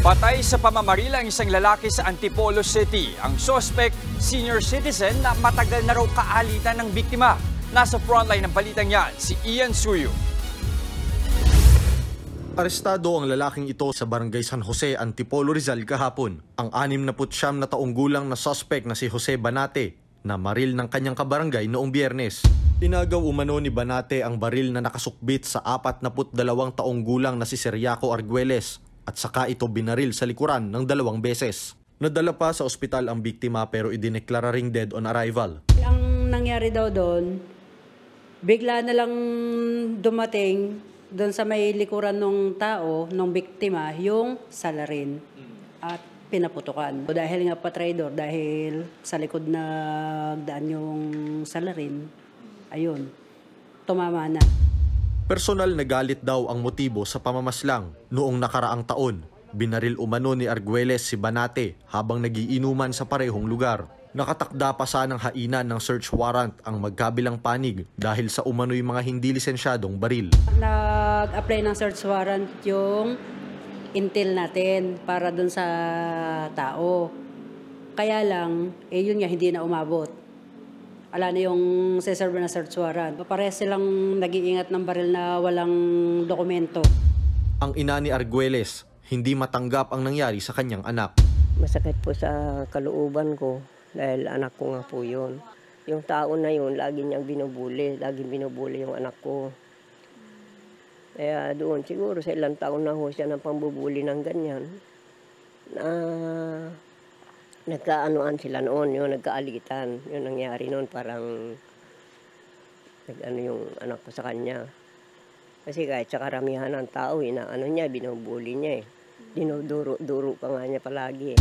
Patay sa pamamaril ang isang lalaki sa Antipolo City. Ang suspect, senior citizen na matagal na raw kaalitan ng biktima. Nasa frontline ng balitang yan, si Ian Suyo. Arestado ang lalaking ito sa Barangay San Jose, Antipolo, Rizal kahapon. Ang 69 na taong gulang na suspect na si Jose Banate na maril ng kanyang kabarangay noong Biyernes. Inagaw umano ni Banate ang baril na nakasukbit sa 42 taong gulang na si Seriaco Arguelles at saka ito binaril sa likuran ng 2 beses. Nadala pa sa ospital ang biktima pero idineklara ring dead on arrival. Ang nangyari daw doon, bigla na lang dumating doon sa may likuran ng tao, ng biktima, yung salarin at pinaputukan. Dahil nga patraidor, dahil sa likod na daan yung salarin, ayun, tumama na. Personal na galit daw ang motibo sa pamamaslang. Noong nakaraang taon, binaril umano ni Arguelles si Banate habang nagiinuman sa parehong lugar. Nakatakda pa sanang hainan ng search warrant ang magkabilang panig dahil sa umano'y mga hindi lisensyadong baril. Nag-apply ng search warrant yung intel natin para dun sa tao. Kaya lang, yun nga, hindi na umabot. Ala na yung seserve na search warrant. Parehas silang nag-iingat ng baril na walang dokumento. Ang ina ni Arguelles, hindi matanggap ang nangyari sa kanyang anak. Masakit po sa kalooban ko dahil anak ko nga po yun. Yung tao na yun, lagi niyang binubuli. Laging binubuli yung anak ko. Kaya doon, siguro sa ilang taon na ho siya ng pambubuli ng ganyan. Nagkaanoan sila noon, yun, nagkaalitan. Yun nangyari noon, parang nag-ano yung anak ko sa kanya. Kasi kahit sa karamihan ng tao, inaano niya, binubuli niya eh. Dinuduro-duro pa nga niya palagi eh.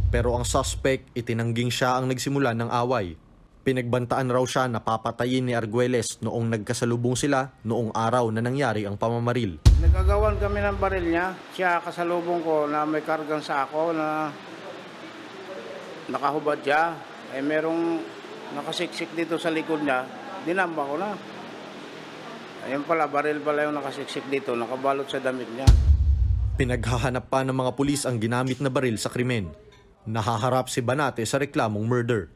Pero ang suspect, itinangging siya ang nagsimula ng away. Pinagbantaan raw siya na papatayin ni Arguelles noong nagkasalubong sila noong araw na nangyari ang pamamaril. Nagagawan kami ng baril niya. Siya kasalubong ko na may kargang sako na nakahubad siya. Merong nakasiksik dito sa likod niya. Dinamba ko na. Ayun pala, baril pala yung nakasiksik dito. Nakabalot sa damit niya. Pinaghahanap pa ng mga pulis ang ginamit na baril sa krimen. Nahaharap si Banate sa reklamong murder.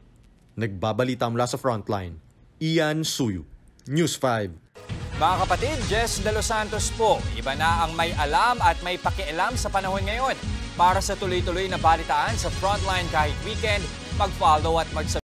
Nagbabalita mula sa frontline, Ian Suyo, News 5. Mga kapatid, Jess De Los Santos po. Iba na ang may alam at may pakialam sa panahon ngayon. Para sa tuloy-tuloy na balitaan sa frontline kahit weekend, mag-follow at mag-subscribe